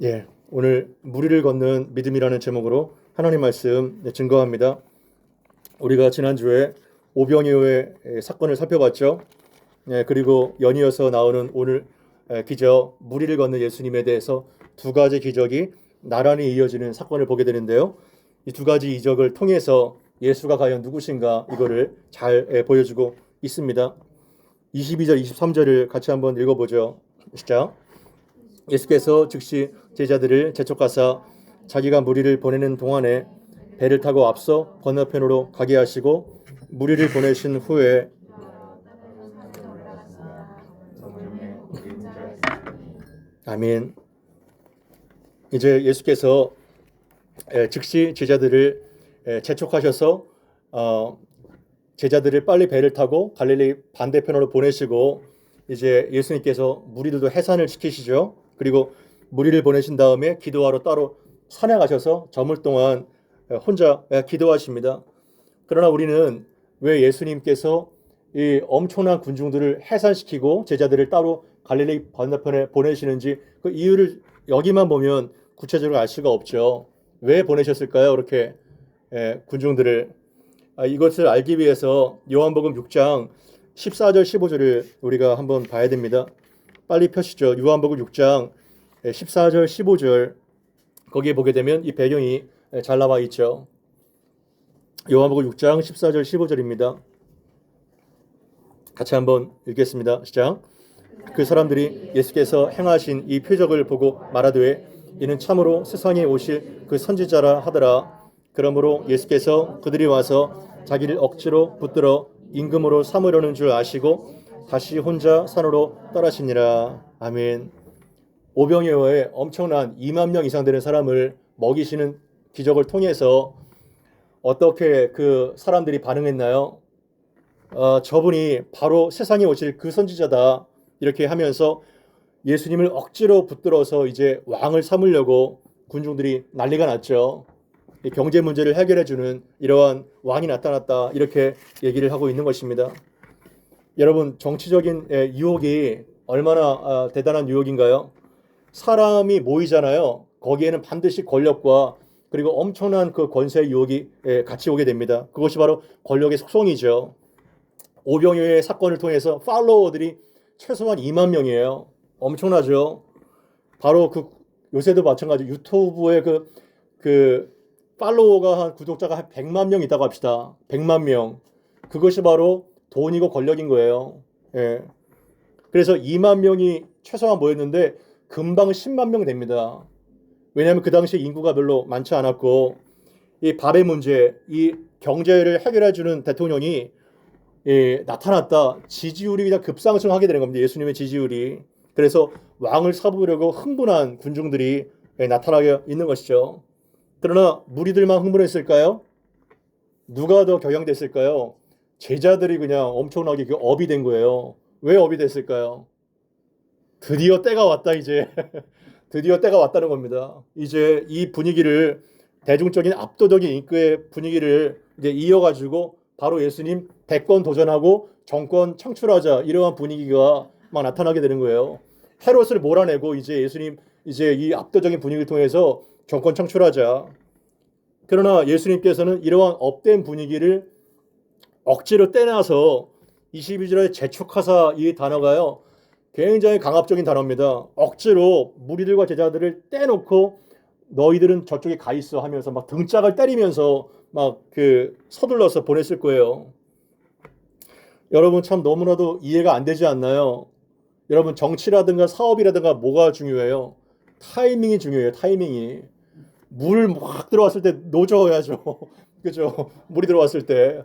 예, 오늘 무리를 걷는 믿음이라는 제목으로 하나님 말씀 증거합니다. 우리가 지난주에 오병이어의 사건을 살펴봤죠. 예, 그리고 연이어서 나오는 오늘 기적 무리를 걷는 예수님에 대해서 두 가지 기적이 나란히 이어지는 사건을 보게 되는데요. 이 두 가지 이적을 통해서 예수가 과연 누구신가 이거를 잘 보여주고 있습니다. 22절, 23절을 같이 한번 읽어보죠. 시작. 예수께서 즉시 제자들을 재촉하사 자기가 무리를 보내는 동안에 배를 타고 앞서 건너편으로 가게 하시고 무리를 보내신 후에 아멘. 이제 예수께서 즉시 제자들을 재촉하셔서 제자들을 빨리 배를 타고 갈릴리 반대편으로 보내시고 이제 예수님께서 무리들도 해산을 시키시죠. 그리고 무리를 보내신 다음에 기도하러 따로 산에 가셔서 저물 동안 혼자 기도하십니다. 그러나 우리는 왜 예수님께서 이 엄청난 군중들을 해산시키고 제자들을 따로 갈릴리 반대편에 보내시는지 그 이유를 여기만 보면 구체적으로 알 수가 없죠. 왜 보내셨을까요? 그렇게 군중들을 이것을 알기 위해서 요한복음 6장 14절 15절을 우리가 한번 봐야 됩니다. 빨리 펴시죠. 요한복음 6장 14절 15절 거기에 보게 되면 이 배경이 잘 나와 있죠. 요한복음 6장 14절 15절입니다. 같이 한번 읽겠습니다. 시작. 그 사람들이 예수께서 행하신 이 표적을 보고 말하되 이는 참으로 세상에 오실 그 선지자라 하더라. 그러므로 예수께서 그들이 와서 자기를 억지로 붙들어 임금으로 삼으려는 줄 아시고 다시 혼자 산으로 떠나시니라. 아멘. 오병이어의 엄청난 2만 명 이상 되는 사람을 먹이시는 기적을 통해서 어떻게 그 사람들이 반응했나요? 저분이 바로 세상에 오실 그 선지자다 이렇게 하면서 예수님을 억지로 붙들어서 이제 왕을 삼으려고 군중들이 난리가 났죠. 경제 문제를 해결해주는 이러한 왕이 나타났다 이렇게 얘기를 하고 있는 것입니다. 여러분 정치적인 유혹이 얼마나 대단한 유혹인가요? 사람이 모이잖아요. 거기에는 반드시 권력과 그리고 엄청난 그 권세의 유혹이 같이 오게 됩니다. 그것이 바로 권력의 속성이죠. 오병이어의 사건을 통해서 팔로워들이 최소한 2만 명이에요. 엄청나죠. 바로 그 요새도 마찬가지 유튜브에 그 팔로워가 한 구독자가 한 100만 명 있다고 합시다. 100만 명. 그것이 바로 돈이고 권력인 거예요. 예. 그래서 2만 명이 최소한 모였는데 금방 10만 명 됩니다. 왜냐하면 그 당시 인구가 별로 많지 않았고 이 밥의 문제, 이 경제를 해결해 주는 대통령이 나타났다. 지지율이 그냥 급상승하게 되는 겁니다. 예수님의 지지율이. 그래서 왕을 삼으려고 흥분한 군중들이 나타나게 있는 것이죠. 그러나 무리들만 흥분했을까요? 누가 더 격양됐을까요? 제자들이 그냥 엄청나게 업이 된 거예요. 왜 업이 됐을까요? 드디어 때가 왔다 이제. 드디어 때가 왔다는 겁니다. 이제 이 분위기를 대중적인 압도적인 인기의 분위기를 이제 이어가지고 바로 예수님 대권 도전하고 정권 창출하자 이러한 분위기가 막 나타나게 되는 거예요. 헤롯을 몰아내고 이제 예수님 이제 이 압도적인 분위기를 통해서 정권 창출하자. 그러나 예수님께서는 이러한 업된 분위기를 억지로 떼놔서 22절에 재촉하사 이 단어가요. 굉장히 강압적인 단어입니다. 억지로 무리들과 제자들을 떼놓고 너희들은 저쪽에 가 있어 하면서 막 등짝을 때리면서 막 그 서둘러서 보냈을 거예요. 여러분 참 너무나도 이해가 안 되지 않나요? 여러분 정치라든가 사업이라든가 뭐가 중요해요? 타이밍이 중요해요. 타이밍이. 물 막 들어왔을 때 노져야죠. 그죠? 물이 들어왔을 때.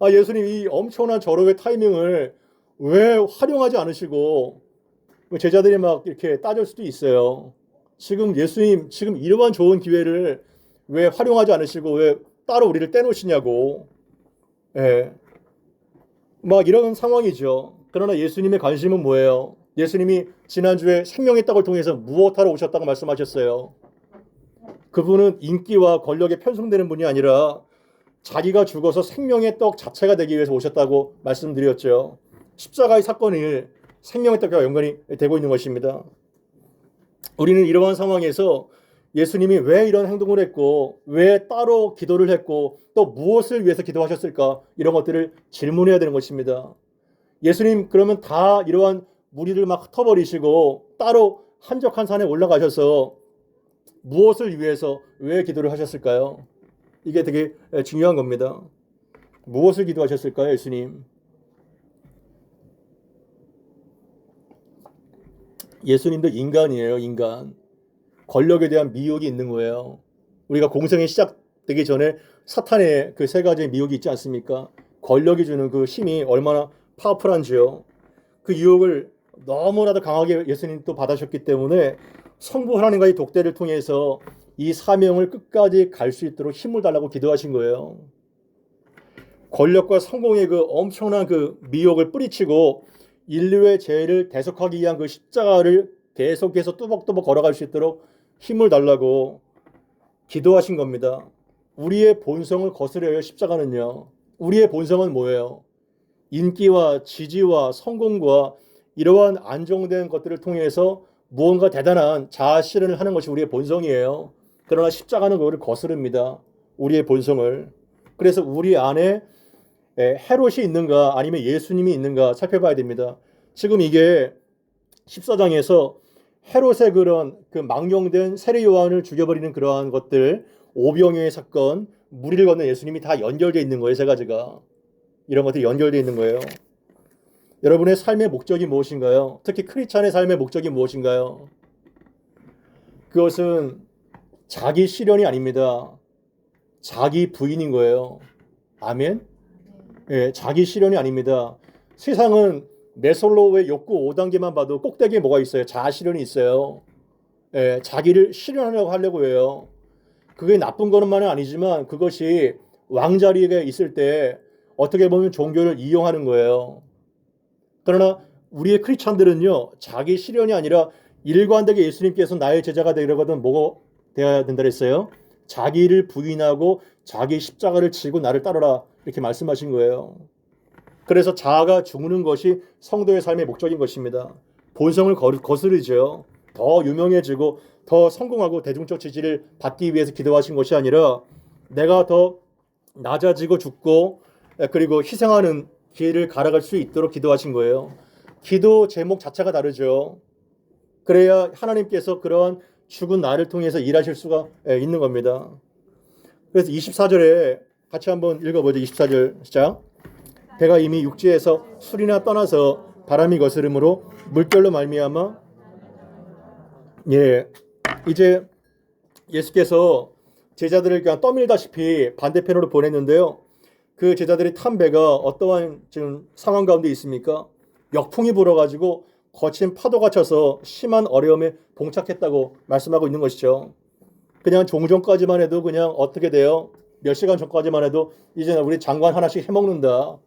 예수님 이 엄청난 절호의 타이밍을 왜 활용하지 않으시고 제자들이 막 이렇게 따질 수도 있어요. 지금 예수님 지금 이러한 좋은 기회를 왜 활용하지 않으시고 왜 따로 우리를 떼놓으시냐고. 예. 막 이런 상황이죠. 그러나 예수님의 관심은 뭐예요? 예수님이 지난주에 생명의 떡을 통해서 무엇하러 오셨다고 말씀하셨어요? 그분은 인기와 권력에 편성되는 분이 아니라 자기가 죽어서 생명의 떡 자체가 되기 위해서 오셨다고 말씀드렸죠. 십자가의 사건이 생명의 떡과 연관이 되고 있는 것입니다. 우리는 이러한 상황에서 예수님이 왜 이런 행동을 했고 왜 따로 기도를 했고 또 무엇을 위해서 기도하셨을까 이런 것들을 질문해야 되는 것입니다. 예수님 그러면 다 이러한 무리를 막 흩어버리시고 따로 한적한 산에 올라가셔서 무엇을 위해서 왜 기도를 하셨을까요? 이게 되게 중요한 겁니다. 무엇을 기도하셨을까요, 예수님? 예수님도 인간이에요, 인간. 권력에 대한 미혹이 있는 거예요. 우리가 공생이 시작되기 전에 사탄의 그 세 가지의 미혹이 있지 않습니까? 권력이 주는 그 힘이 얼마나 파워풀한지요. 그 유혹을 너무나도 강하게 예수님 또 받으셨기 때문에 성부 하나님과의 독대를 통해서 이 사명을 끝까지 갈 수 있도록 힘을 달라고 기도하신 거예요. 권력과 성공의 그 엄청난 그 미혹을 뿌리치고 인류의 죄를 대속하기 위한 그 십자가를 계속해서 뚜벅뚜벅 걸어갈 수 있도록 힘을 달라고 기도하신 겁니다. 우리의 본성을 거스려요, 십자가는요. 우리의 본성은 뭐예요? 인기와 지지와 성공과 이러한 안정된 것들을 통해서 무언가 대단한 자아 실현을 하는 것이 우리의 본성이에요. 그러나 십자가는 그거를 거스릅니다. 우리의 본성을. 그래서 우리 안에 헤롯이 있는가 아니면 예수님이 있는가 살펴봐야 됩니다. 지금 이게 14장에서 헤롯의 그런 그 망령된 세례 요한을 죽여버리는 그러한 것들, 오병이어의 사건, 무리를 걷는 예수님이 다 연결되어 있는 거예요. 세 가지가. 이런 것들이 연결되어 있는 거예요. 여러분의 삶의 목적이 무엇인가요? 특히 크리스찬의 삶의 목적이 무엇인가요? 그것은 자기 실현이 아닙니다. 자기 부인인 거예요. 아멘? 예, 자기 실현이 아닙니다. 세상은 메슬로우의 욕구 5단계만 봐도 꼭대기에 뭐가 있어요? 자아 실현이 있어요. 예, 자기를 실현하려고 하려고 해요. 그게 나쁜 것만은 아니지만 그것이 왕자리에 있을 때 어떻게 보면 종교를 이용하는 거예요. 그러나 우리의 크리스찬들은요, 자기 실현이 아니라 일관되게 예수님께서 나의 제자가 되려거든 뭐가 되어야 된다 그랬어요? 자기를 부인하고 자기 십자가를 지고 나를 따르라 이렇게 말씀하신 거예요. 그래서 자아가 죽는 것이 성도의 삶의 목적인 것입니다. 본성을 거스르죠. 더 유명해지고 더 성공하고 대중적 지지를 받기 위해서 기도하신 것이 아니라 내가 더 낮아지고 죽고 그리고 희생하는 길을 갈아갈 수 있도록 기도하신 거예요. 기도 제목 자체가 다르죠. 그래야 하나님께서 그러한 죽은 나를 통해서 일하실 수가 있는 겁니다. 그래서 24절에 같이 한번 읽어보죠. 24절 시작. 배가 이미 육지에서 술이나 떠나서 바람이 거스름으로 물결로 말미암아 이제 예수께서 제자들을 그냥 떠밀다시피 반대편으로 보냈는데요. 그 제자들이 탄 배가 어떠한 지금 상황 가운데 있습니까? 역풍이 불어가지고 거친 파도가 쳐서 심한 어려움에 봉착했다고 말씀하고 있는 것이죠. 그냥 종전까지만 해도 그냥 어떻게 돼요? 몇 시간 전까지만 해도 이제 우리 장관 하나씩 해먹는다.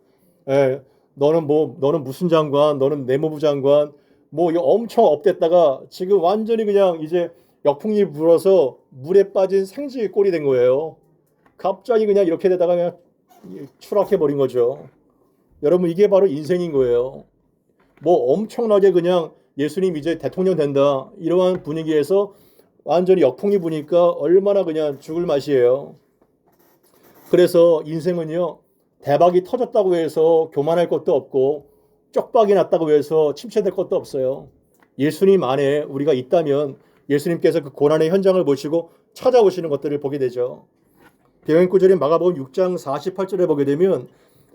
너는 무슨 장관, 너는 내무부 장관, 뭐 이거 엄청 업됐다가 지금 완전히 그냥 이제 역풍이 불어서 물에 빠진 생쥐 꼴이 된 거예요. 갑자기 그냥 이렇게 되다가 그냥 추락해 버린 거죠. 여러분 이게 바로 인생인 거예요. 뭐 엄청나게 그냥 예수님 이제 대통령 된다 이러한 분위기에서 완전히 역풍이 부니까 얼마나 그냥 죽을 맛이에요. 그래서 인생은요 대박이 터졌다고 해서 교만할 것도 없고 쪽박이 났다고 해서 침체될 것도 없어요. 예수님 안에 우리가 있다면 예수님께서 그 고난의 현장을 보시고 찾아오시는 것들을 보게 되죠. 배경 구절인 마가복음 6장 48절에 보게 되면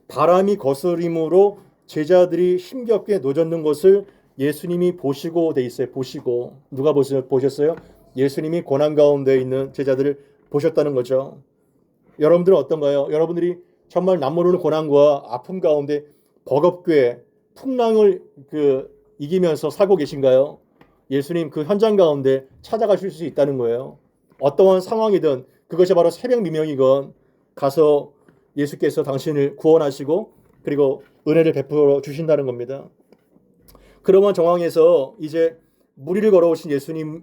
바람이 거스림으로 제자들이 힘겹게 노젓는 것을 예수님이 보시고 돼 있어요. 보시고 누가 보셨어요? 예수님이 고난 가운데 있는 제자들을 보셨다는 거죠. 여러분들은 어떤가요? 여러분들이 정말 남모르는 고난과 아픔 가운데 버겁게 풍랑을 이기면서 살고 계신가요? 예수님 그 현장 가운데 찾아가실 수 있다는 거예요. 어떠한 상황이든 그것이 바로 새벽 미명이건 가서 예수께서 당신을 구원하시고 그리고 은혜를 베풀어 주신다는 겁니다. 그러한 정황에서 이제 무리를 걸어오신 예수님을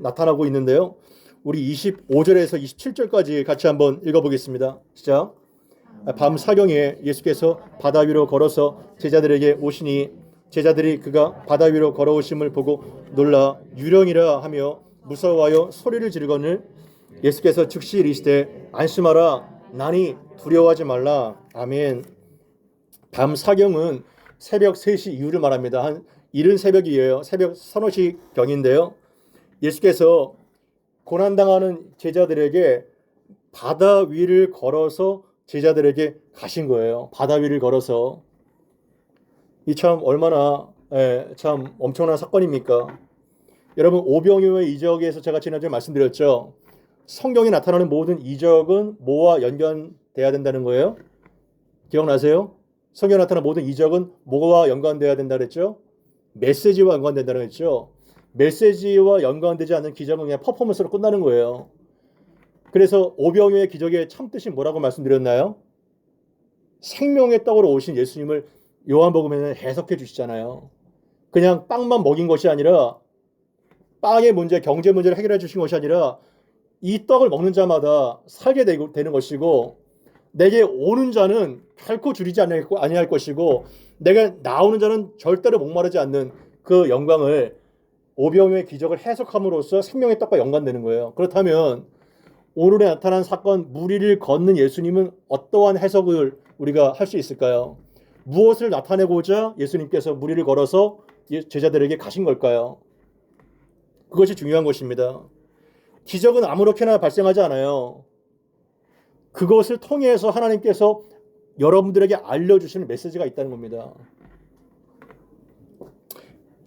나타나고 있는데요. 우리 25절에서 27절까지 같이 한번 읽어보겠습니다. 시작. 밤 사경에 예수께서 바다 위로 걸어서 제자들에게 오시니 제자들이 그가 바다 위로 걸어오심을 보고 놀라 유령이라 하며 무서워하여 소리를 지르거늘 예수께서 즉시 이르시되 안심하라 나니 두려워하지 말라. 아멘. 밤 사경은 새벽 3시 이후를 말합니다. 한 이른 새벽이에요. 새벽 서너 시경인데요. 예수께서 고난당하는 제자들에게 바다 위를 걸어서 제자들에게 가신 거예요. 바다 위를 걸어서. 이 참 얼마나 참 엄청난 사건입니까? 여러분 오병이어의 이적에서 제가 지난주에 말씀드렸죠. 성경에 나타나는 모든 이적은 뭐와 연관돼야 된다는 거예요? 기억나세요? 성경에 나타나는 모든 이적은 뭐와 연관돼야 된다 그랬죠? 메시지와 연관된다고 했죠. 메시지와 연관되지 않는 기적은 그냥 퍼포먼스로 끝나는 거예요. 그래서 오병이어의 기적의 참뜻이 뭐라고 말씀드렸나요? 생명의 떡으로 오신 예수님을 요한복음에는 해석해 주시잖아요. 그냥 빵만 먹인 것이 아니라 빵의 문제, 경제 문제를 해결해 주신 것이 아니라 이 떡을 먹는 자마다 살게 되는 것이고 내게 오는 자는 결코 줄이지 아니할 것이고 내가 나오는 자는 절대로 목마르지 않는 그 영광을 오병이어의 기적을 해석함으로써 생명의 떡과 연관되는 거예요. 그렇다면 오늘에 나타난 사건 무리를 걷는 예수님은 어떠한 해석을 우리가 할 수 있을까요? 무엇을 나타내고자 예수님께서 무리를 걸어서 제자들에게 가신 걸까요? 그것이 중요한 것입니다. 기적은 아무렇게나 발생하지 않아요. 그것을 통해서 하나님께서 여러분들에게 알려주시는 메시지가 있다는 겁니다.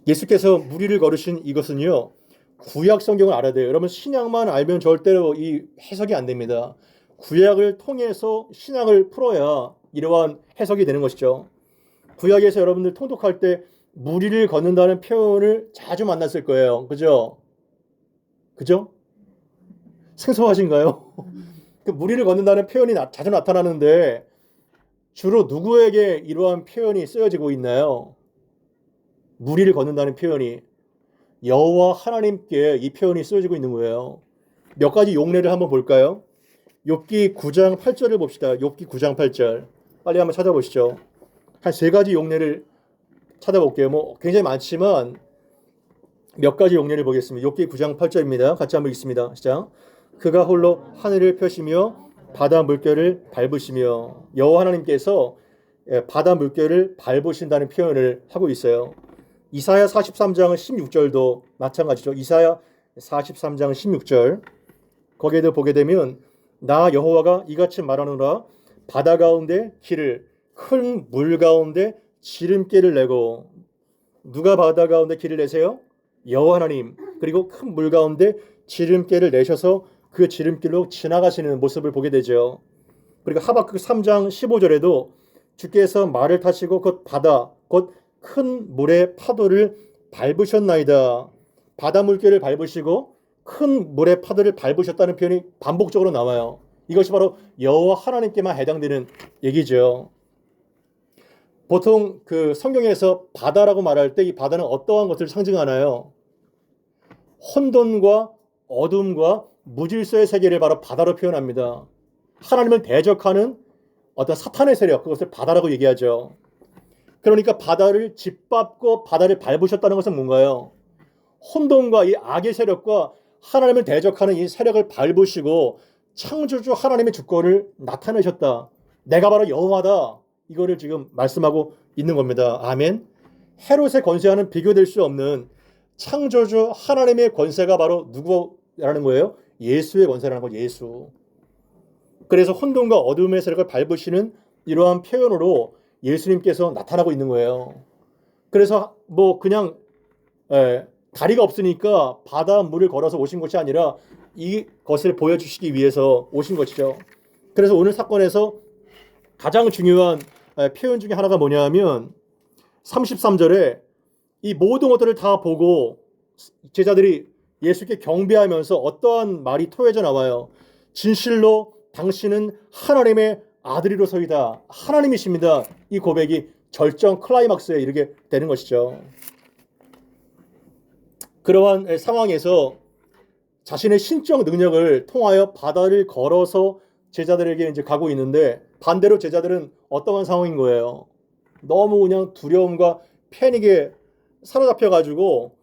예수께서 무리를 걸으신 이것은요. 구약 성경을 알아야 돼요. 여러분 신약만 알면 절대로 이 해석이 안 됩니다. 구약을 통해서 신약을 풀어야 이러한 해석이 되는 것이죠. 구약에서 여러분들 통독할 때 무리를 걷는다는 표현을 자주 만났을 거예요. 그죠? 그죠? 생소하신가요? 그 무리를 걷는다는 표현이 자주 나타나는데 주로 누구에게 이러한 표현이 쓰여지고 있나요? 무리를 걷는다는 표현이 여호와 하나님께 이 표현이 쓰여지고 있는 거예요. 몇 가지 용례를 한번 볼까요? 욥기 9장 8절을 봅시다. 욥기 9장 8절. 빨리 한번 찾아보시죠. 한 3가지 용례를 찾아볼게요. 뭐 굉장히 많지만 몇 가지 용례를 보겠습니다. 욥기 9장 8절입니다. 같이 한번 읽습니다. 시작. 그가 홀로 하늘을 펴시며 바다 물결을 밟으시며 여호와 하나님께서 바다 물결을 밟으신다는 표현을 하고 있어요. 이사야 43장 16절도 마찬가지죠. 이사야 43장 16절 거기에도 보게 되면 나 여호와가 이같이 말하노라 바다 가운데 길을 큰 물 가운데 지름길을 내고 누가 바다 가운데 길을 내세요? 여호와 하나님. 그리고 큰 물 가운데 지름길을 내셔서 그 지름길로 지나가시는 모습을 보게 되죠. 그리고 하박국 3장 15절에도 주께서 말을 타시고 곧 바다 곧 큰 물의 파도를 밟으셨나이다. 바다 물결을 밟으시고 큰 물의 파도를 밟으셨다는 표현이 반복적으로 나와요. 이것이 바로 여호와 하나님께만 해당되는 얘기죠. 보통 그 성경에서 바다라고 말할 때 이 바다는 어떠한 것을 상징하나요? 혼돈과 어둠과 무질서의 세계를 바로 바다로 표현합니다. 하나님을 대적하는 어떤 사탄의 세력, 그것을 바다라고 얘기하죠. 그러니까 바다를 짓밟고 바다를 밟으셨다는 것은 뭔가요? 혼돈과 이 악의 세력과 하나님을 대적하는 이 세력을 밟으시고 창조주 하나님의 주권을 나타내셨다. 내가 바로 여호와다. 이거를 지금 말씀하고 있는 겁니다. 아멘. 헤롯의 권세와는 비교될 수 없는 창조주 하나님의 권세가 바로 누구라는 거예요? 예수의 권세라는 거죠. 예수. 그래서 혼돈과 어둠의 세력을 밟으시는 이러한 표현으로 예수님께서 나타나고 있는 거예요. 그래서 뭐 그냥 다리가 없으니까 바다 물을 걸어서 오신 것이 아니라 이것을 보여주시기 위해서 오신 것이죠. 그래서 오늘 사건에서 가장 중요한 표현 중에 하나가 뭐냐 하면 33절에 이 모든 것들을 다 보고 제자들이 예수께 경배하면서 어떠한 말이 토해져 나와요. 진실로 당신은 하나님의 아들이로서이다. 하나님이십니다. 이 고백이 절정 클라이막스에 이르게 되는 것이죠. 그러한 상황에서 자신의 신적 능력을 통하여 바다를 걸어서 제자들에게 이제 가고 있는데 반대로 제자들은 어떠한 상황인 거예요? 너무 그냥 두려움과 패닉에 사로잡혀가지고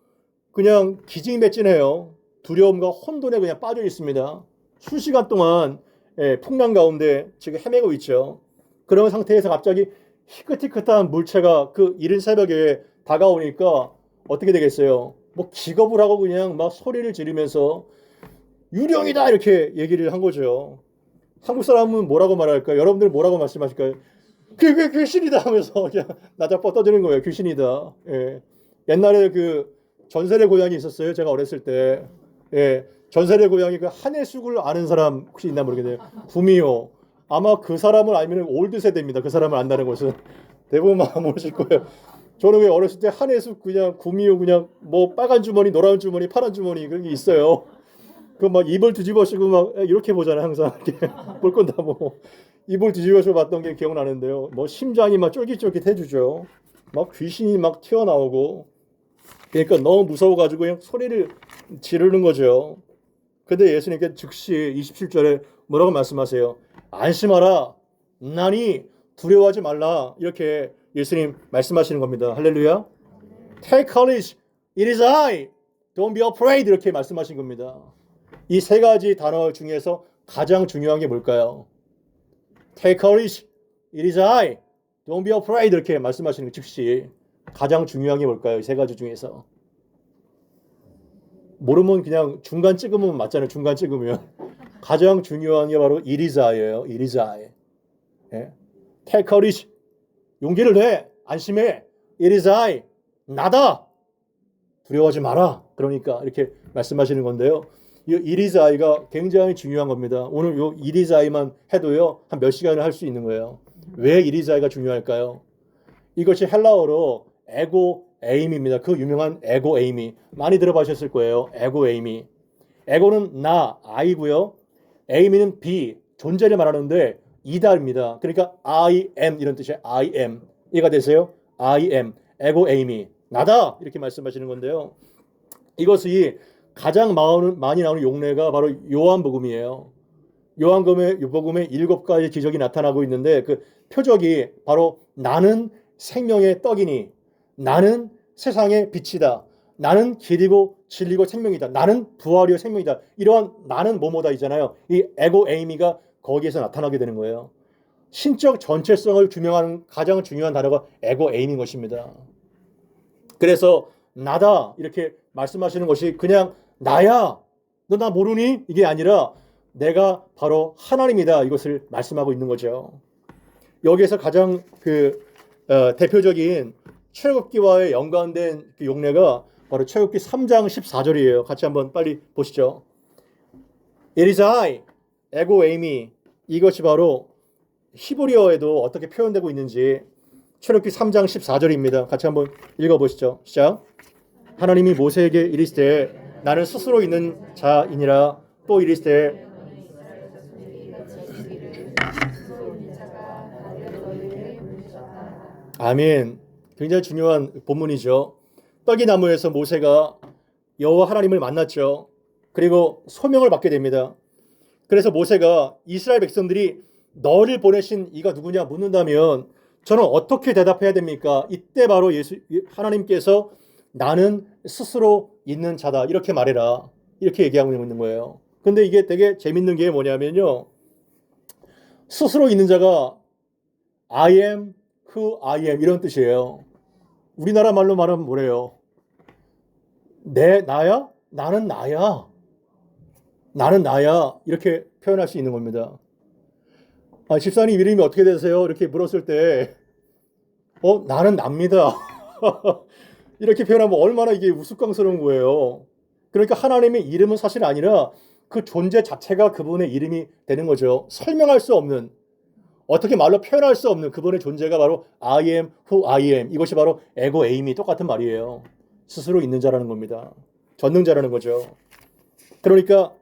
그냥 기진맥진해요. 두려움과 혼돈에 그냥 빠져 있습니다. 수시간 동안 풍랑 가운데 지금 헤매고 있죠. 그런 상태에서 갑자기 희끗희끗한 물체가 그 이른 새벽에 다가오니까 어떻게 되겠어요? 뭐 기겁을 하고 그냥 막 소리를 지르면서 유령이다 이렇게 얘기를 한 거죠. 한국 사람은 뭐라고 말할까요? 여러분들 뭐라고 말씀하실까요? 그 귀신이다 하면서 그냥 나자뻗 떠드는 거예요. 귀신이다. 예. 옛날에 그 전설의 고양이 있었어요. 제가 어렸을 때. 예. 전설의 고양이 그 한해숙을 아는 사람 혹시 있나 모르겠네요. 구미호. 아마 그 사람을 알면 올드 세대입니다. 그 사람을 안다는 것은 대부분 아마 모르실 거예요. 저는 왜 어렸을 때 한해숙 그냥 구미호 그냥 뭐 빨간 주머니, 노란 주머니, 파란 주머니 그런 게 있어요. 그 막 입을 뒤집어쓰고 막 이렇게 보잖아요. 항상 이렇게 볼 건 다 뭐 입을 뒤집어서 봤던 게 기억나는데요. 뭐 심장이 막 쫄깃쫄깃해주죠. 막 귀신이 막 튀어나오고 그러니까 너무 무서워가지고 그냥 소리를 지르는 거죠. 근데 예수님께 즉시 27절에 뭐라고 말씀하세요? 안심하라. 나니 두려워하지 말라. 이렇게 예수님 말씀하시는 겁니다. 할렐루야. Take courage. It is I. Don't be afraid. 이렇게 말씀하신 겁니다. 이 세 가지 단어 중에서 가장 중요한 게 뭘까요? Take courage. It is I. Don't be afraid. 이렇게 말씀하시는 게 즉시 가장 중요한 게 뭘까요? 이 세 가지 중에서. 모르면 그냥 중간 찍으면 맞잖아요. 중간 찍으면. 가장 중요한 게 바로 it is I예요. it is I. 예? Take courage. 용기를 내. 안심해. it is I. 나다. 두려워하지 마라. 그러니까 이렇게 말씀하시는 건데요. 이 it is I가 굉장히 중요한 겁니다. 오늘 요 it is I만 해도요. 한 몇 시간을 할 수 있는 거예요. 왜 it is I가 중요할까요? 이것이 헬라어로 에고 에임입니다. 그 유명한 에고 에임이 많이 들어보셨을 거예요. 에고 에임이. 에고는 나, I고요. 에임이는 be, 존재를 말하는데 이다입니다. 그러니까 I am 이런 뜻이에요. I am. 이해가 되세요? I am. 에고 에임이. 나다. 이렇게 말씀하시는 건데요. 이것이 가장 많이 나오는 용례가 바로 요한복음이에요. 요한복음에 7가지 기적이 나타나고 있는데 그 표적이 바로 나는 생명의 떡이니 나는 세상의 빛이다. 나는 길이고 진리고 생명이다. 나는 부활이요 생명이다. 이러한 나는 뭐뭐다 있잖아요. 이 에고 에이미가 거기에서 나타나게 되는 거예요. 신적 전체성을 규명하는 가장 중요한 단어가 에고 에임인 것입니다. 그래서 나다 이렇게 말씀하시는 것이 그냥 나야. 너 나 모르니? 이게 아니라 내가 바로 하나님이다. 이것을 말씀하고 있는 거죠. 여기에서 가장 대표적인 출애굽기와의 연관된 그 용례가 바로 출애굽기 3장 14절이에요. 같이 한번 빨리 보시죠. It is I, 에고 에이미. 이것이 바로 히브리어에도 어떻게 표현되고 있는지 출애굽기 3장 14절입니다. 같이 한번 읽어보시죠. 시작. 하나님이 모세에게 이르시되 나는 스스로 있는 자이니라. 또 이르시되 아멘. 굉장히 중요한 본문이죠. 떡이 나무에서 모세가 여호와 하나님을 만났죠. 그리고 소명을 받게 됩니다. 그래서 모세가 이스라엘 백성들이 너를 보내신 이가 누구냐 묻는다면 저는 어떻게 대답해야 됩니까? 이때 바로 하나님께서 나는 스스로 있는 자다. 이렇게 말해라. 이렇게 얘기하고 있는 거예요. 근데 이게 되게 재밌는 게 뭐냐면요. 스스로 있는 자가 I am who I am 이런 뜻이에요. 우리나라 말로 말하면 뭐래요? 나야? 나는 나야. 나는 나야. 이렇게 표현할 수 있는 겁니다. 집사님 이름이 어떻게 되세요? 이렇게 물었을 때 나는 납니다. 이렇게 표현하면 얼마나 이게 우스꽝스러운 거예요. 그러니까 하나님의 이름은 사실 아니라 그 존재 자체가 그분의 이름이 되는 거죠. 설명할 수 없는, 어떻게 말로 표현할 수 없는 그분의 존재가 바로 I am who I am. 이것이 바로 에고 에임이 똑같은 말이에요. 스스로 있는 자라는 겁니다. 전능자라는 거죠. 그러니까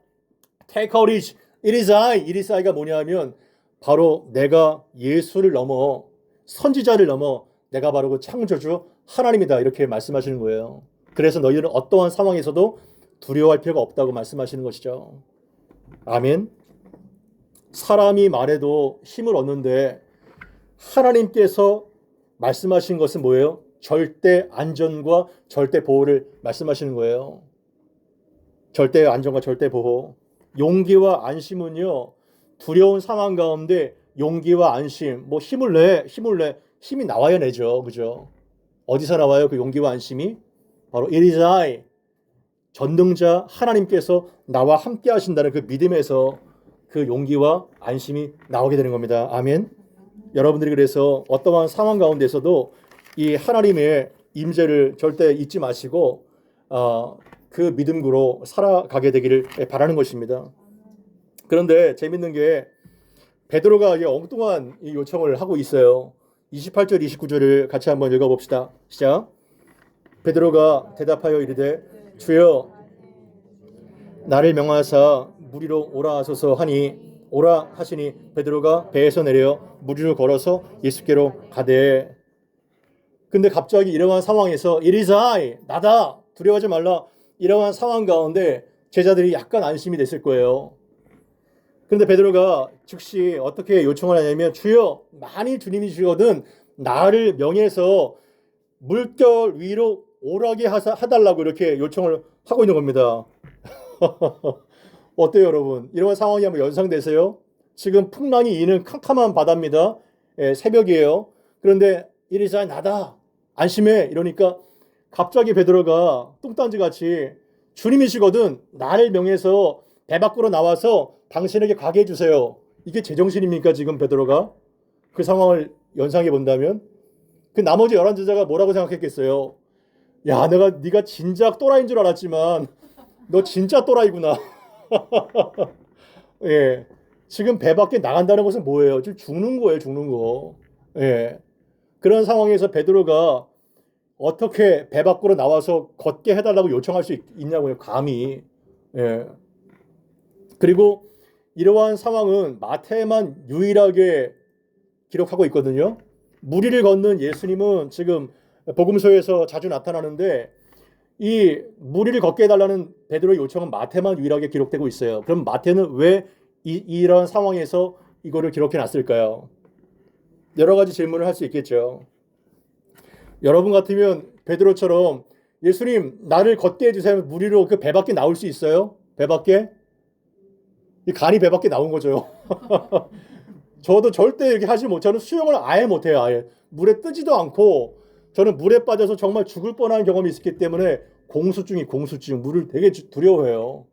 take courage. It is I. It is I가 뭐냐 하면 바로 내가 예수를 넘어 선지자를 넘어 내가 바로 그 창조주 하나님이다. 이렇게 말씀하시는 거예요. 그래서 너희들은 어떠한 상황에서도 두려워할 필요가 없다고 말씀하시는 것이죠. 아멘. 사람이 말해도 힘을 얻는데 하나님께서 말씀하신 것은 뭐예요? 절대 안전과 절대 보호를 말씀하시는 거예요. 절대 안전과 절대 보호. 용기와 안심은요, 두려운 상황 가운데 용기와 안심, 뭐 힘이 나와야 내죠. 그죠? 어디서 나와요? 그 용기와 안심이? 바로 It is I, 전능자 하나님께서 나와 함께 하신다는 그 믿음에서 그 용기와 안심이 나오게 되는 겁니다. 아멘. 여러분들이 그래서 어떠한 상황 가운데서도 이 하나님의 임재를 절대 잊지 마시고 그 믿음으로 살아가게 되기를 바라는 것입니다. 그런데 재밌는 게 베드로가 엉뚱한 이 요청을 하고 있어요. 28절 29절을 같이 한번 읽어봅시다. 시작. 베드로가 대답하여 이르되 주여 나를 명하사 무리로 오라 하소서 하니 오라 하시니 베드로가 배에서 내려 무리로 걸어서 예수께로 가되. 근데 갑자기 이러한 상황에서 It is I, 나다, 두려워하지 말라, 이러한 상황 가운데 제자들이 약간 안심이 됐을 거예요. 그런데 베드로가 즉시 어떻게 요청을 하냐면 주여 만일 주님이 주거든 나를 명해서 물결 위로 오르게 해달라고 이렇게 요청을 하고 있는 겁니다. 어때요 여러분? 이런 상황이 한번 연상되세요? 지금 풍랑이 이는 캄캄한 바다입니다. 새벽이에요. 그런데 이리자 나다, 안심해, 이러니까 갑자기 베드로가 뚱딴지같이 주님이시거든 나를 명해서 배 밖으로 나와서 당신에게 가게 해주세요. 이게 제정신입니까 지금 베드로가? 그 상황을 연상해 본다면 그 나머지 11제자가 뭐라고 생각했겠어요? 야, 네가 진작 또라이인 줄 알았지만 너 진짜 또라이구나. 예, 지금 배 밖에 나간다는 것은 뭐예요? 지금 죽는 거예요, 죽는 거. 예, 그런 상황에서 베드로가 어떻게 배 밖으로 나와서 걷게 해달라고 요청할 수 있냐고요, 감히. 예. 그리고 이러한 상황은 마태만 유일하게 기록하고 있거든요. 무리를 걷는 예수님은 지금 복음서에서 자주 나타나는데 이 무리를 걷게 해달라는 베드로의 요청은 마태만 유일하게 기록되고 있어요. 그럼 마태는 왜 이런 상황에서 이거를 기록해 놨을까요? 여러 가지 질문을 할 수 있겠죠. 여러분 같으면 베드로처럼 예수님 나를 걷게 해주세요, 무리로 그 배 밖에 나올 수 있어요? 배 밖에? 이 간이 배 밖에 나온 거죠. 저도 절대 이렇게 하지 못. 저는 수영을 아예 못해요. 아예 물에 뜨지도 않고 저는 물에 빠져서 정말 죽을 뻔한 경험이 있었기 때문에 공수증 물을 되게 두려워해요.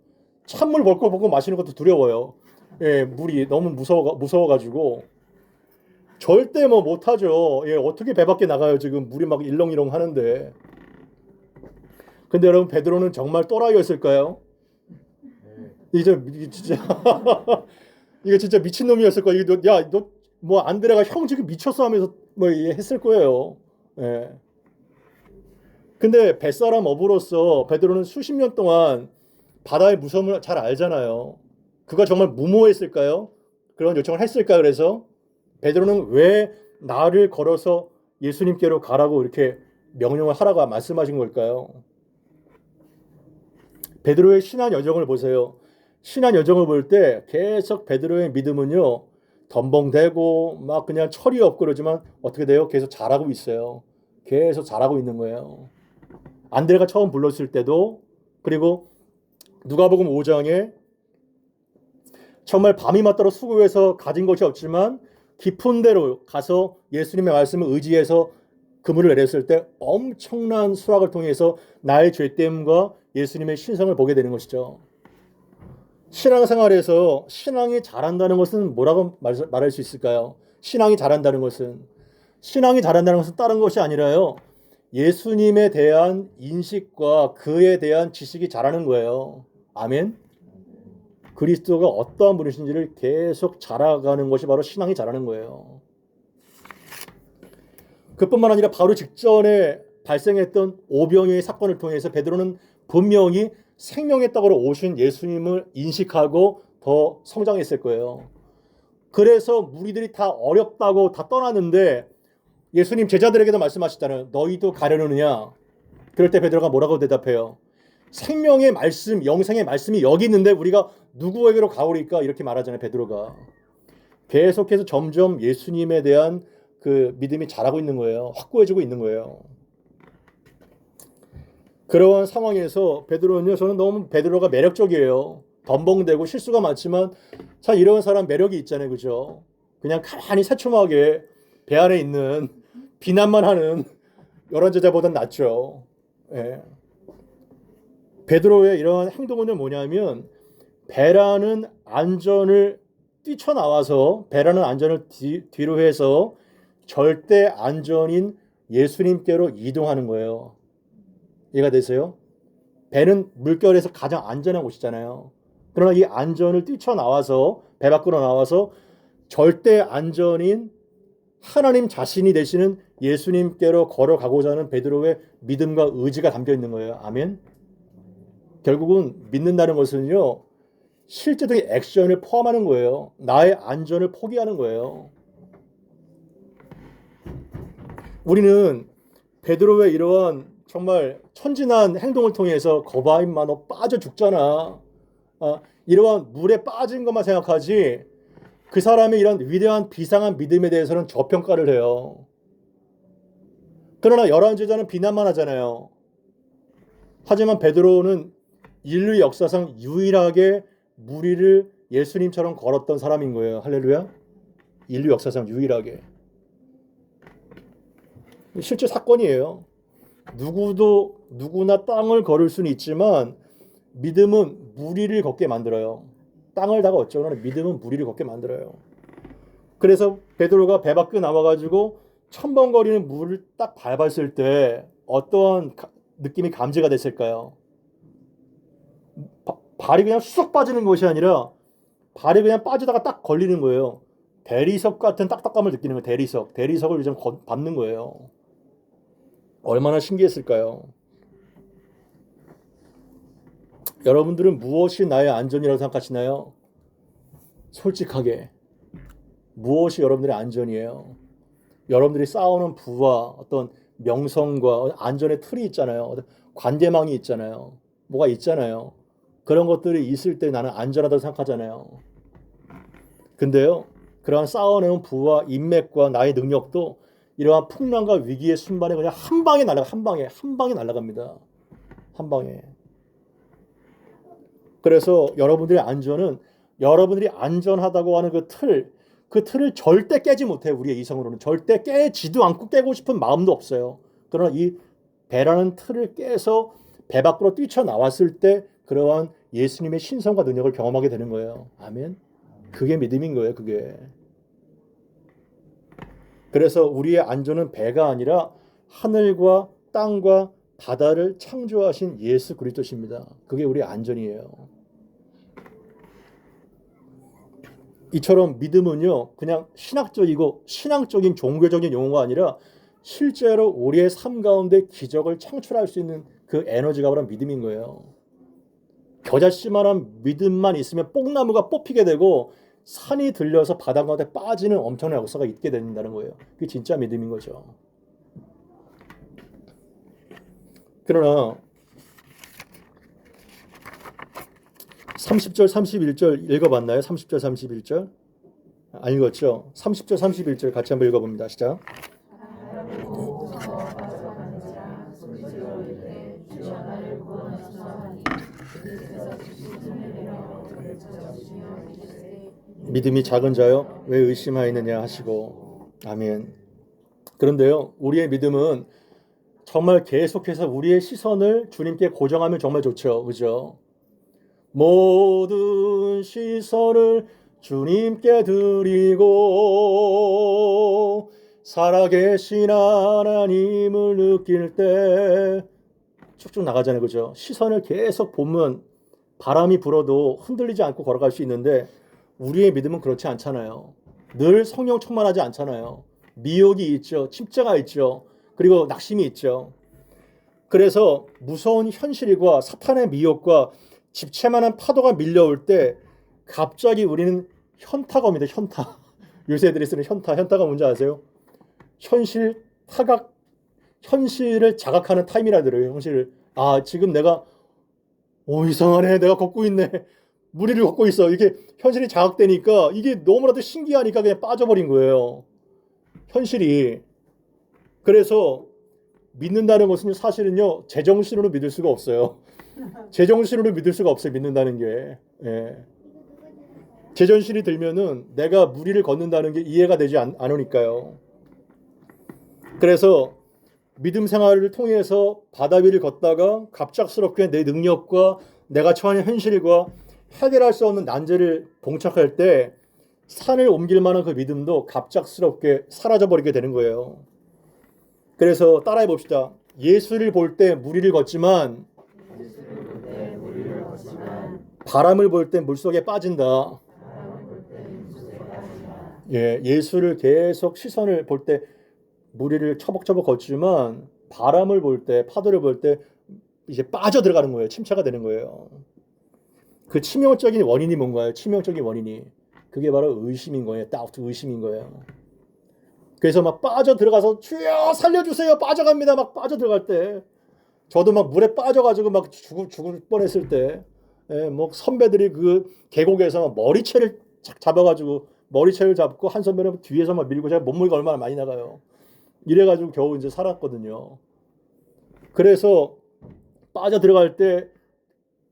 찬물 벌컥 벌컥 마시는 것도 두려워요. 예, 물이 너무 무서워가지고 절대 뭐 못하죠. 예, 어떻게 배 밖에 나가요? 지금 물이 막 일렁일렁 하는데. 근데 여러분 베드로는 정말 또라이였을까요? 이게 진짜 이거 진짜 미친 놈이었을 거야. 야, 너 뭐 안드레가 형 지금 미쳤어 하면서 뭐 했을 거예요. 예. 근데 뱃사람 어부로서 베드로는 수십 년 동안 바다의 무서움을 잘 알잖아요. 그가 정말 무모했을까요? 그런 요청을 했을까요? 그래서 베드로는 왜 나를 걸어서 예수님께로 가라고 이렇게 명령을 하라고 말씀하신 걸까요? 베드로의 신앙 여정을 보세요. 신앙 여정을 볼 때 계속 베드로의 믿음은요, 덤벙대고 막 그냥 철이 없고 그러지만 어떻게 돼요? 계속 자라고 있어요. 계속 자라고 있는 거예요. 안드레가 처음 불렀을 때도, 그리고 누가복음 5장에 정말 밤이 맞도록 수고해서 가진 것이 없지만 깊은 데로 가서 예수님의 말씀을 의지해서 그물을 내렸을 때 엄청난 수확을 통해서 나의 죄됨과 예수님의 신성을 보게 되는 것이죠. 신앙생활에서 신앙이 자란다는 것은 뭐라고 말할 수 있을까요? 신앙이 자란다는 것은 다른 것이 아니라요, 예수님에 대한 인식과 그에 대한 지식이 자라는 거예요. 아멘. 그리스도가 어떠한 분이신지를 계속 자라가는 것이 바로 신앙이 자라는 거예요. 그뿐만 아니라 바로 직전에 발생했던 오병이의 사건을 통해서 베드로는 분명히 생명의 떡으로 오신 예수님을 인식하고 더 성장했을 거예요. 그래서 무리들이 다 어렵다고 다 떠났는데 예수님 제자들에게도 말씀하시잖아요. 너희도 가려느냐? 그럴 때 베드로가 뭐라고 대답해요? 생명의 말씀, 영생의 말씀이 여기 있는데 우리가 누구에게로 가오리까? 이렇게 말하잖아요, 베드로가. 계속해서 점점 예수님에 대한 그 믿음이 자라고 있는 거예요. 확고해지고 있는 거예요. 그러한 상황에서 베드로는요, 저는 너무 베드로가 매력적이에요. 덤벙대고 실수가 많지만 참 이런 사람 매력이 있잖아요, 그죠? 그냥 가만히 새초하게 배 안에 있는 비난만 하는 여러 제자보단 낫죠. 예. 베드로의 이러한 행동은 뭐냐면 배라는 안전을 뛰쳐나와서 배라는 안전을 뒤로 해서 절대 안전인 예수님께로 이동하는 거예요. 이해가 되세요? 배는 물결에서 가장 안전한 곳이잖아요. 그러나 이 안전을 뛰쳐나와서 배 밖으로 나와서 절대 안전인 하나님 자신이 되시는 예수님께로 걸어가고자 하는 베드로의 믿음과 의지가 담겨 있는 거예요. 아멘. 결국은 믿는다는 것은요, 실제적인 액션을 포함하는 거예요. 나의 안전을 포기하는 거예요. 우리는 베드로의 이러한 정말 천진한 행동을 통해서 거바인마 너 빠져 죽잖아. 이러한 물에 빠진 것만 생각하지 그 사람의 이런 위대한 비상한 믿음에 대해서는 저평가를 해요. 그러나 열한 제자는 비난만 하잖아요. 하지만 베드로는 인류 역사상 유일하게 물 위를 예수님처럼 걸었던 사람인 거예요. 할렐루야. 인류 역사상 유일하게. 실제 사건이에요. 누구나 땅을 걸을 수는 있지만 믿음은 물 위를 걷게 만들어요. 땅을 다 걷죠. 그러나 믿음은 물 위를 걷게 만들어요. 그래서 베드로가 배 밖에 나와가지고 첨벙거리는 물을 딱 밟았을 때 어떠한 느낌이 감지가 됐을까요? 발이 그냥 쑥 빠지는 것이 아니라 발이 그냥 빠지다가 딱 걸리는 거예요. 대리석 같은 딱딱감을 느끼는 거예요. 대리석을 이제 밟는 거예요. 얼마나 신기했을까요? 여러분들은 무엇이 나의 안전이라고 생각하시나요? 솔직하게 무엇이 여러분들의 안전이에요? 여러분들이 쌓아오는 부와 어떤 명성과 안전의 틀이 있잖아요. 관계망이 있잖아요. 뭐가 있잖아요. 그런 것들이 있을 때 나는 안전하다고 생각하잖아요. 근데요, 그러한 쌓아내온 부와 인맥과 나의 능력도 이러한 풍랑과 위기의 순간에 그냥 한 방에 날아갑니다. 한 방에. 그래서 여러분들의 안전은 여러분들이 안전하다고 하는 그 틀을 절대 깨지 못해요. 우리의 이성으로는 절대 깨지도 않고 깨고 싶은 마음도 없어요. 그러나 이 배라는 틀을 깨서 배 밖으로 뛰쳐나왔을 때 그러한 예수님의 신성과 능력을 경험하게 되는 거예요. 아멘. 그게 믿음인 거예요. 그게. 그래서 우리의 안전은 배가 아니라 하늘과 땅과 바다를 창조하신 예수 그리스도십니다. 그게 우리의 안전이에요. 이처럼 믿음은요, 그냥 신앙적인 종교적인 용어가 아니라 실제로 우리의 삶 가운데 기적을 창출할 수 있는 그 에너지가 바로 믿음인 거예요. 겨자씨만한 믿음만 있으면 뽕나무가 뽑히게 되고 산이 들려서 바다 가운데 빠지는 엄청난 역사가 있게 된다는 거예요. 그게 진짜 믿음인 거죠. 그러나 30절 31절 읽어봤나요? 30절 31절 안 읽었죠? 30절 31절 같이 한번 읽어봅니다. 시작. 믿음이 작은 자여 왜 의심하였느냐 하시고 아멘. 그런데요, 우리의 믿음은 정말 계속해서 우리의 시선을 주님께 고정하면 정말 좋죠. 그죠? 모든 시선을 주님께 드리고 살아계신 하나님을 느낄 때 쭉쭉 나가잖아요. 그죠? 시선을 계속 보면 바람이 불어도 흔들리지 않고 걸어갈 수 있는데 우리의 믿음은 그렇지 않잖아요. 늘 성령 충만하지 않잖아요. 미혹이 있죠. 침체가 있죠. 그리고 낙심이 있죠. 그래서 무서운 현실과 사탄의 미혹과 집채만한 파도가 밀려올 때 갑자기 우리는 현타가 옵니다. 현타. 요새 애들이 쓰는 현타가 뭔지 아세요? 현실을 자각하는 타임이라 들어요. 현실을. 지금 내가 이상하네. 내가 걷고 있네. 무리를 걷고 있어. 이게 현실이 자각되니까 이게 너무나도 신기하니까 그냥 빠져버린 거예요. 현실이. 그래서 믿는다는 것은 사실은요, 제정신으로 믿을 수가 없어요. 제정신으로 믿을 수가 없어요, 믿는다는 게. 예. 제정신이 들면은 내가 무리를 걷는다는 게 이해가 되지 않으니까요. 그래서 믿음 생활을 통해서 바다 위를 걷다가 갑작스럽게 내 능력과 내가 처한 현실과 해결할 수 없는 난제를 봉착할 때 산을 옮길 만한 그 믿음도 갑작스럽게 사라져버리게 되는 거예요. 그래서 따라해 봅시다. 예수를 볼 때 무리를 걷지만 바람을 볼 때 물속에 빠진다. 예, 예수를 계속 시선을 볼 때 무리를 처벅처벅 걷지만 바람을 볼 때, 파도를 볼 때 이제 빠져 들어가는 거예요. 침체가 되는 거예요. 그 치명적인 원인이 뭔가요? 치명적인 원인이 그게 바로 의심인 거예요. 다우트, 의심인 거예요. 그래서 막 빠져 들어가서 주여 살려주세요. 빠져갑니다. 막 빠져 들어갈 때 저도 막 물에 빠져가지고 막 죽을 뻔했을 때, 예, 뭐 선배들이 그 계곡에서 머리채를 잡아가지고 머리채를 잡고 한 선배는 뒤에서 막 밀고 제가 몸무게가 얼마나 많이 나가요. 이래가지고 겨우 이제 살았거든요. 그래서 빠져 들어갈 때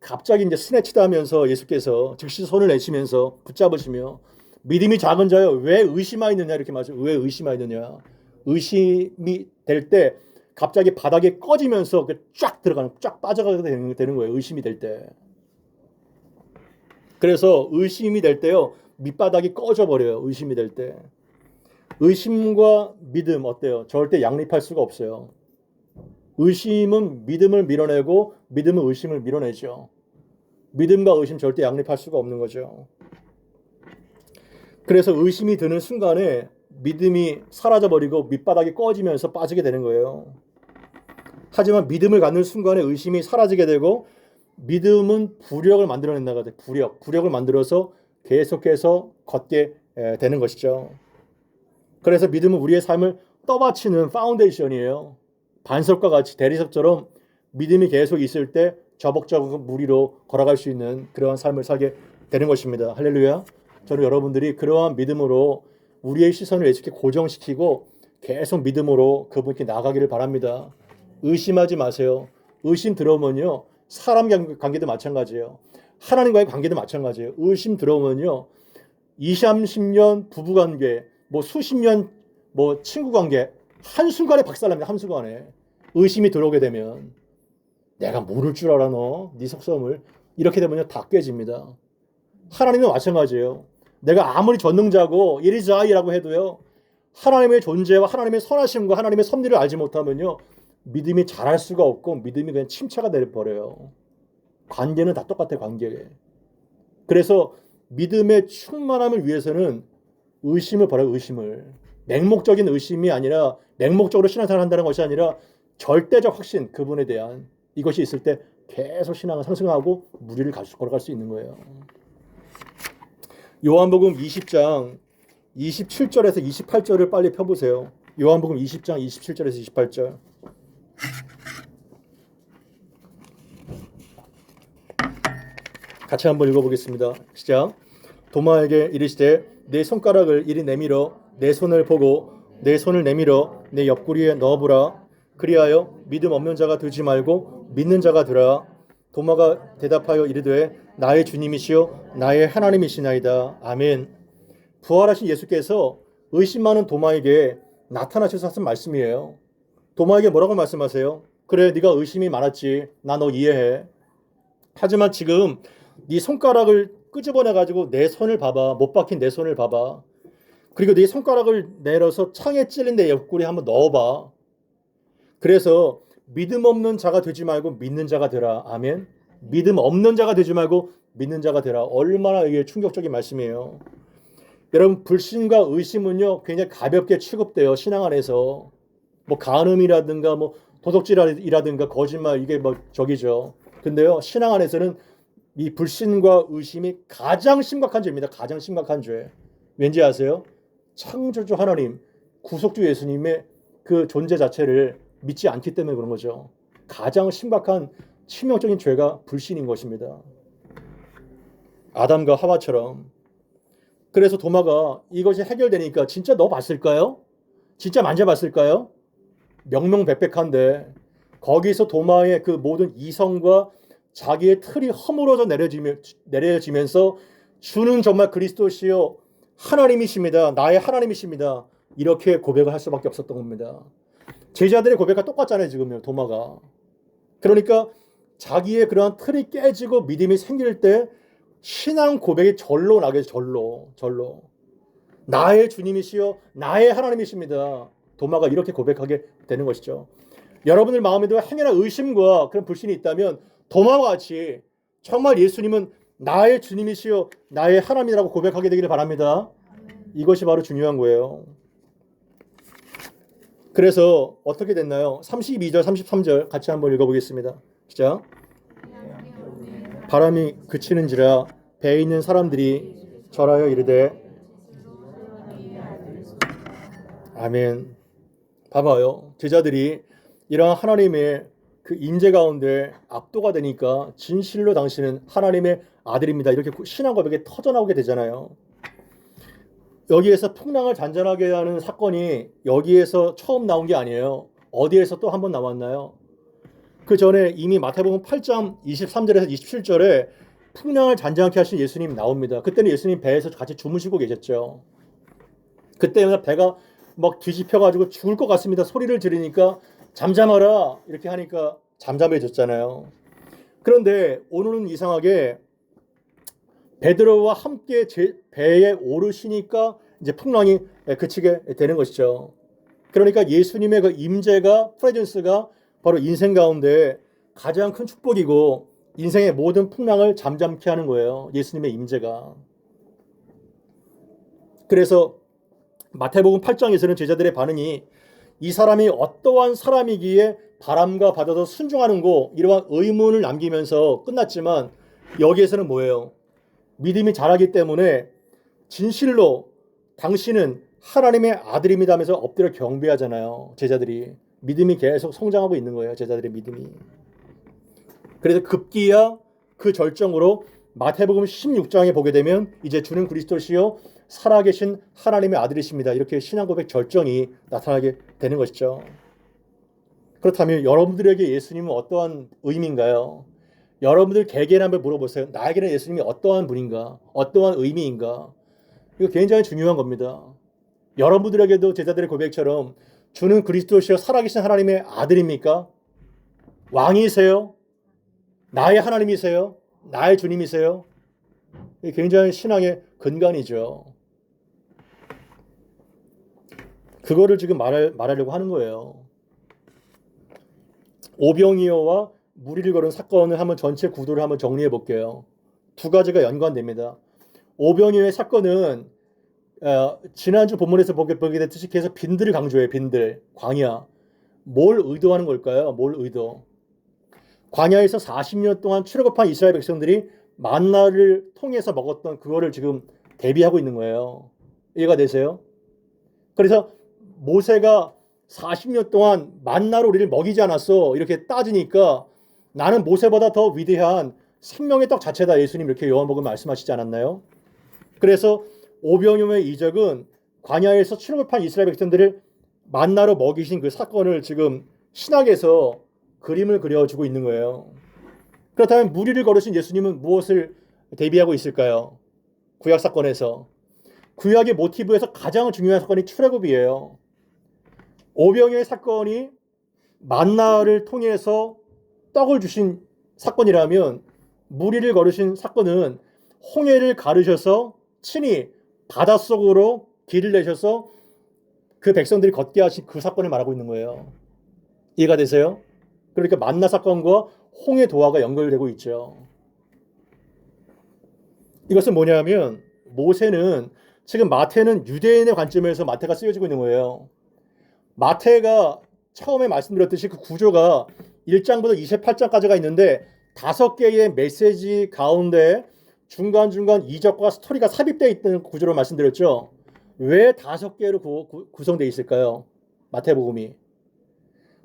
갑자기 이제 스네치다 하면서 예수께서 즉시 손을 내시면서 붙잡으시며 믿음이 작은 자여 왜 의심하였느냐 이렇게 말씀. 왜 의심하였느냐. 의심이 될 때 갑자기 바닥에 꺼지면서 쫙 빠져가게 되는 거예요. 의심이 될 때. 그래서 의심이 될 때요. 밑바닥이 꺼져 버려요. 의심이 될 때. 의심과 믿음 어때요? 절대 양립할 수가 없어요. 의심은 믿음을 밀어내고 믿음은 의심을 밀어내죠. 믿음과 의심 절대 양립할 수가 없는 거죠. 그래서 의심이 드는 순간에 믿음이 사라져버리고 밑바닥이 꺼지면서 빠지게 되는 거예요. 하지만 믿음을 갖는 순간에 의심이 사라지게 되고 믿음은 부력을 만들어낸다고 해요. 부력을 만들어서 계속해서 걷게 되는 것이죠. 그래서 믿음은 우리의 삶을 떠받치는 파운데이션이에요. 반석과 같이 대리석처럼 믿음이 계속 있을 때 저벅저벅 무리로 걸어갈 수 있는 그러한 삶을 살게 되는 것입니다. 할렐루야. 저는 여러분들이 그러한 믿음으로 우리의 시선을 예수께 고정시키고 계속 믿음으로 그분께 나가기를 바랍니다. 의심하지 마세요. 의심 들어오면요. 사람 관계도 마찬가지예요. 하나님과의 관계도 마찬가지예요. 의심 들어오면요. 20, 30년 부부관계, 뭐 수십 년 뭐 친구관계 한순간에 박살납니다. 한순간에. 의심이 들어오게 되면 내가 모를 줄 알아 너? 네 속성을. 이렇게 되면요. 다 깨집니다. 하나님은 마찬가지예요. 내가 아무리 전능자고 이리자이라고 해도요. 하나님의 존재와 하나님의 선하심과 하나님의 섭리를 알지 못하면요. 믿음이 자랄 수가 없고 믿음이 그냥 침체가 내버려요. 관계는 다 똑같아요. 관계. 그래서 믿음의 충만함을 위해서는 의심을 버려요. 의심을. 맹목적인 의심이 아니라 맹목적으로 신앙생활을 한다는 것이 아니라 절대적 확신 그분에 대한 이것이 있을 때 계속 신앙을 상승하고 무리를 걸어갈 수 있는 거예요. 요한복음 20장 27절에서 28절을 빨리 펴보세요. 요한복음 20장 27절에서 28절. 같이 한번 읽어보겠습니다. 시작. 도마에게 이르시되 내 손가락을 이리 내밀어 내 손을 보고 내 손을 내밀어 내 옆구리에 넣어보라. 그리하여 믿음 없는 자가 되지 말고 믿는 자가 되라. 도마가 대답하여 이르되 나의 주님이시요 나의 하나님이시나이다. 아멘. 부활하신 예수께서 의심 많은 도마에게 나타나셔서 하신 말씀이에요. 도마에게 뭐라고 말씀하세요? 그래 네가 의심이 많았지. 나 너 이해해. 하지만 지금 네 손가락을 끄집어내 가지고 내 손을 봐봐. 못 박힌 내 손을 봐봐. 그리고 네 손가락을 내려서 창에 찔린 내 옆구리에 한번 넣어봐. 그래서 믿음 없는 자가 되지 말고 믿는 자가 되라. 아멘. 믿음 없는 자가 되지 말고 믿는 자가 되라. 얼마나 이게 충격적인 말씀이에요. 여러분 불신과 의심은요 굉장히 가볍게 취급돼요. 신앙 안에서 뭐 간음이라든가 뭐 도둑질이라든가 거짓말 이게 뭐 저기죠. 근데요 신앙 안에서는 이 불신과 의심이 가장 심각한 죄입니다. 가장 심각한 죄. 왠지 아세요? 창조주 하나님, 구속주 예수님의 그 존재 자체를 믿지 않기 때문에 그런 거죠. 가장 심각한 치명적인 죄가 불신인 것입니다. 아담과 하와처럼. 그래서 도마가 이것이 해결되니까 진짜 너 봤을까요? 진짜 만져봤을까요? 명명백백한데 거기서 도마의 그 모든 이성과 자기의 틀이 허물어져 내려지면서 주는 정말 그리스도시요 하나님이십니다. 나의 하나님이십니다. 이렇게 고백을 할 수밖에 없었던 겁니다. 제자들의 고백과 똑같잖아요. 지금요. 도마가. 그러니까 자기의 그러한 틀이 깨지고 믿음이 생길 때 신앙 고백이 절로 나게 절로 나의 주님이시여 나의 하나님이십니다. 도마가 이렇게 고백하게 되는 것이죠. 여러분들 마음에도 행여나 의심과 그런 불신이 있다면 도마와 같이 정말 예수님은 나의 주님이시여 나의 하나님이라고 고백하게 되기를 바랍니다. 이것이 바로 중요한 거예요. 그래서 어떻게 됐나요? 32절 33절 같이 한번 읽어보겠습니다. 시작. 바람이 그치는지라 배에 있는 사람들이 절하여 이르되 아멘. 봐봐요. 제자들이 이러한 하나님의 그 임재 가운데 압도가 되니까 진실로 당신은 하나님의 아들입니다. 이렇게 신앙 고백이 터져나오게 되잖아요. 여기에서 풍랑을 잔잔하게 하는 사건이 여기에서 처음 나온 게 아니에요. 어디에서 또 한 번 나왔나요? 그 전에 이미 마태복음 8장 23절에서 27절에 풍랑을 잔잔하게 하신 예수님 나옵니다. 그때는 예수님 배에서 같이 주무시고 계셨죠. 그때는 배가 막 뒤집혀가지고 죽을 것 같습니다. 소리를 지르니까 잠잠하라 이렇게 하니까 잠잠해졌잖아요. 그런데 오늘은 이상하게 베드로와 함께 배에 오르시니까 이제 풍랑이 그치게 되는 것이죠. 그러니까 예수님의 그 임재가 프레젠스가 바로 인생 가운데 가장 큰 축복이고 인생의 모든 풍랑을 잠잠케 하는 거예요. 예수님의 임재가. 그래서 마태복음 8장에서는 제자들의 반응이 이 사람이 어떠한 사람이기에 바람과 바다도 순종하는고 이러한 의문을 남기면서 끝났지만 여기에서는 뭐예요? 믿음이 자라기 때문에 진실로 당신은 하나님의 아들입니다 하면서 엎드려 경배하잖아요. 제자들이. 믿음이 계속 성장하고 있는 거예요. 제자들의 믿음이. 그래서 급기야 그 절정으로 마태복음 16장에 보게 되면 이제 주는 그리스도시요 살아계신 하나님의 아들이십니다. 이렇게 신앙 고백 절정이 나타나게 되는 것이죠. 그렇다면 여러분들에게 예수님은 어떠한 의미인가요? 여러분들 개개인 한번 물어보세요. 나에게는 예수님이 어떠한 분인가? 어떠한 의미인가? 이거 굉장히 중요한 겁니다. 여러분들에게도 제자들의 고백처럼 주는 그리스도시여 살아계신 하나님의 아들입니까? 왕이세요? 나의 하나님이세요? 나의 주님이세요? 이게 굉장히 신앙의 근간이죠. 그거를 지금 말하려고 하는 거예요. 오병이어와 무리를 거는 사건을 한번 전체 구도를 한번 정리해 볼게요. 두 가지가 연관됩니다. 오병이어의 사건은 지난주 본문에서 보게 됐듯이 계속 빈들을 강조해요. 빈들, 광야. 뭘 의도하는 걸까요? 뭘 의도? 광야에서 40년 동안 출애굽한 이스라엘 백성들이 만나를 통해서 먹었던 그거를 지금 대비하고 있는 거예요. 이해가 되세요? 그래서 모세가 40년 동안 만나로 우리를 먹이지 않았어. 이렇게 따지니까 나는 모세보다 더 위대한 생명의 떡 자체다. 예수님 이렇게 요한복음 말씀하시지 않았나요? 그래서 오병이어의 이적은 광야에서 출애굽한 이스라엘 백성들을 만나로 먹이신 그 사건을 지금 신학에서 그림을 그려주고 있는 거예요. 그렇다면 무리를 걸으신 예수님은 무엇을 대비하고 있을까요? 구약 사건에서. 구약의 모티브에서 가장 중요한 사건이 출애굽이에요. 오병이어의 사건이 만나를 통해서 떡을 주신 사건이라면 무리를 걸으신 사건은 홍해를 가르셔서 친히 바닷속으로 길을 내셔서 그 백성들이 걷게 하신 그 사건을 말하고 있는 거예요. 이해가 되세요? 그러니까 만나 사건과 홍해 도화가 연결되고 있죠. 이것은 뭐냐면 모세는 지금 마태는 유대인의 관점에서 마태가 쓰여지고 있는 거예요. 마태가 처음에 말씀드렸듯이 그 구조가 1장부터 28장까지가 있는데 5개의 메시지 가운데 중간중간 이적과 스토리가 삽입되어 있는 구조로 말씀드렸죠. 왜 5개로 구성되어 있을까요? 마태복음이.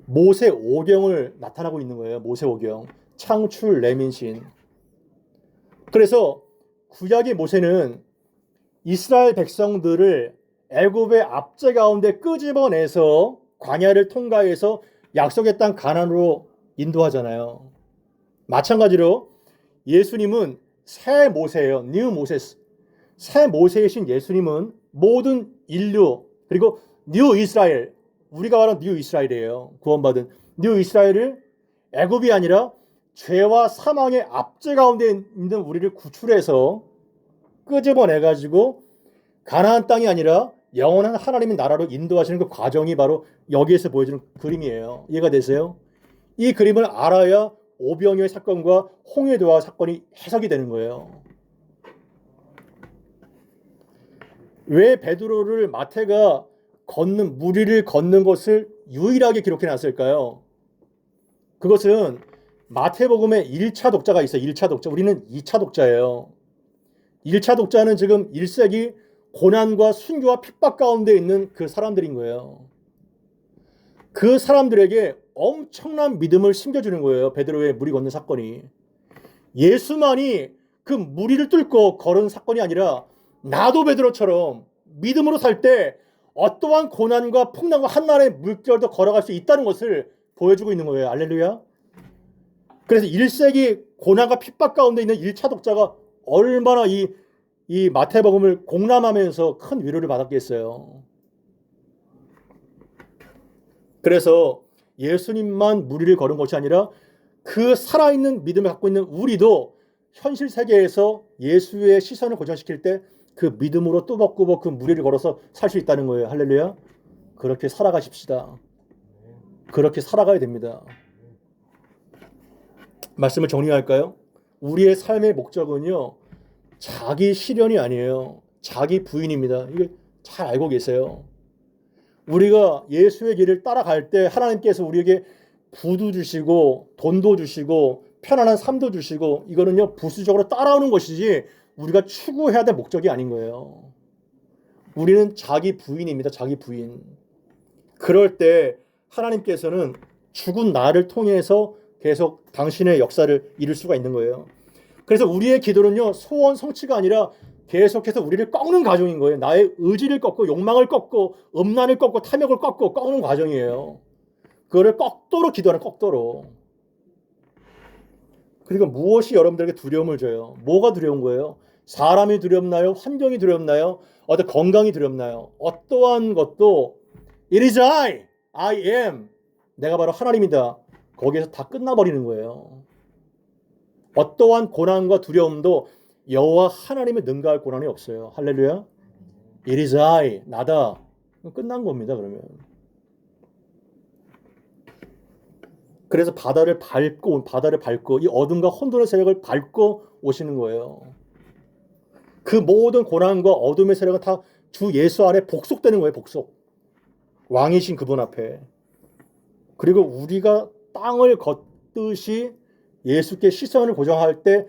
모세 오경을 나타나고 있는 거예요. 모세 오경. 창출, 레민신. 그래서 구약의 모세는 이스라엘 백성들을 애굽의 압제 가운데 끄집어내서 광야를 통과해서 약속의 땅 가나안으로 인도하잖아요. 마찬가지로 예수님은 새 모세예요. 뉴 모세스. 새 모세이신 예수님은 모든 인류 그리고 뉴 이스라엘, 우리가 말하는 뉴 이스라엘이에요. 구원받은 뉴 이스라엘을 애굽이 아니라 죄와 사망의 압제 가운데 있는 우리를 구출해서 끄집어내가지고 가나안 땅이 아니라 영원한 하나님의 나라로 인도하시는 그 과정이 바로 여기에서 보여주는 그림이에요. 이해가 되세요? 이 그림을 알아야 오병이어의 사건과 홍해도와 사건이 해석이 되는 거예요. 왜 베드로를 마태가 무리를 걷는 것을 유일하게 기록해 놨을까요? 그것은 마태복음에 1차 독자가 있어요. 1차 독자. 우리는 2차 독자예요. 1차 독자는 지금 1세기 고난과 순교와 핍박 가운데 있는 그 사람들인 거예요. 그 사람들에게 엄청난 믿음을 심겨주는 거예요. 베드로의 무리 걷는 사건이. 예수만이 그 무리를 뚫고 걸은 사건이 아니라 나도 베드로처럼 믿음으로 살 때 어떠한 고난과 풍랑과 한나라의 물결도 걸어갈 수 있다는 것을 보여주고 있는 거예요. 할렐루야. 그래서 1세기 고난과 핍박 가운데 있는 1차 독자가 얼마나 이 마태복음을 공람하면서 큰 위로를 받았겠어요. 그래서 예수님만 무리를 걸은 것이 아니라 그 살아있는 믿음을 갖고 있는 우리도 현실 세계에서 예수의 시선을 고정시킬 때 그 믿음으로 또박또박 그 무리를 걸어서 살 수 있다는 거예요. 할렐루야. 그렇게 살아가십시다. 그렇게 살아가야 됩니다. 말씀을 정리할까요? 우리의 삶의 목적은요, 자기 실현이 아니에요. 자기 부인입니다. 이게 잘 알고 계세요. 우리가 예수의 길을 따라갈 때 하나님께서 우리에게 부도 주시고 돈도 주시고 편안한 삶도 주시고 이거는요 부수적으로 따라오는 것이지 우리가 추구해야 될 목적이 아닌 거예요. 우리는 자기 부인입니다. 자기 부인. 그럴 때 하나님께서는 죽은 나를 통해서 계속 당신의 역사를 이룰 수가 있는 거예요. 그래서 우리의 기도는요 소원 성취가 아니라 계속해서 우리를 꺾는 과정인 거예요. 나의 의지를 꺾고 욕망을 꺾고 음란을 꺾고 탐욕을 꺾고 꺾는 과정이에요. 그거를 꺾도록 기도하는 꺾도록. 그리고 무엇이 여러분들에게 두려움을 줘요? 뭐가 두려운 거예요? 사람이 두렵나요? 환경이 두렵나요? 어떤 건강이 두렵나요? 어떠한 것도 It is I am. 내가 바로 하나님이다. 거기에서 다 끝나버리는 거예요. 어떠한 고난과 두려움도 여호와 하나님을 능가할 고난이 없어요. 할렐루야. It is I. 나다. 끝난 겁니다. 그러면. 그래서 바다를 밟고 이 어둠과 혼돈의 세력을 밟고 오시는 거예요. 그 모든 고난과 어둠의 세력은 다 주 예수 안에 복속되는 거예요. 복속. 왕이신 그분 앞에. 그리고 우리가 땅을 걷듯이 예수께 시선을 고정할 때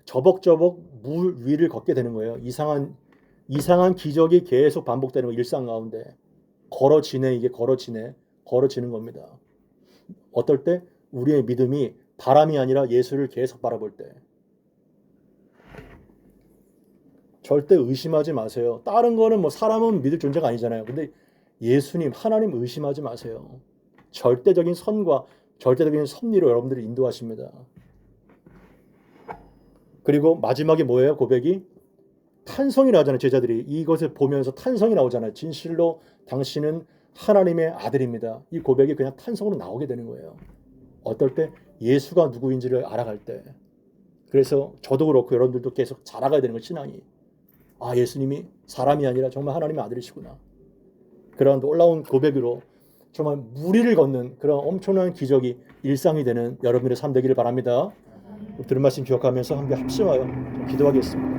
저벅저벅 물 위를 걷게 되는 거예요. 이상한 기적이 계속 반복되는 거예요. 일상 가운데. 걸어지는 겁니다. 어떨 때? 우리의 믿음이 바람이 아니라 예수를 계속 바라볼 때. 절대 의심하지 마세요. 다른 거는 뭐 사람은 믿을 존재가 아니잖아요. 근데 예수님, 하나님 의심하지 마세요. 절대적인 선과 절대적인 섭리로 여러분들을 인도하십니다. 그리고 마지막에 뭐예요? 고백이? 탄성이 나오잖아요. 제자들이 이것을 보면서 탄성이 나오잖아요. 진실로 당신은 하나님의 아들입니다. 이 고백이 그냥 탄성으로 나오게 되는 거예요. 어떨 때? 예수가 누구인지를 알아갈 때. 그래서 저도 그렇고 여러분들도 계속 자라가야 되는 거예요. 신앙이. 아, 예수님이 사람이 아니라 정말 하나님의 아들이시구나. 그런 놀라운 고백으로 정말 무리를 걷는 그런 엄청난 기적이 일상이 되는 여러분의 삶 되기를 바랍니다. 들은 말씀 기억하면서 함께 합심하여 기도하겠습니다.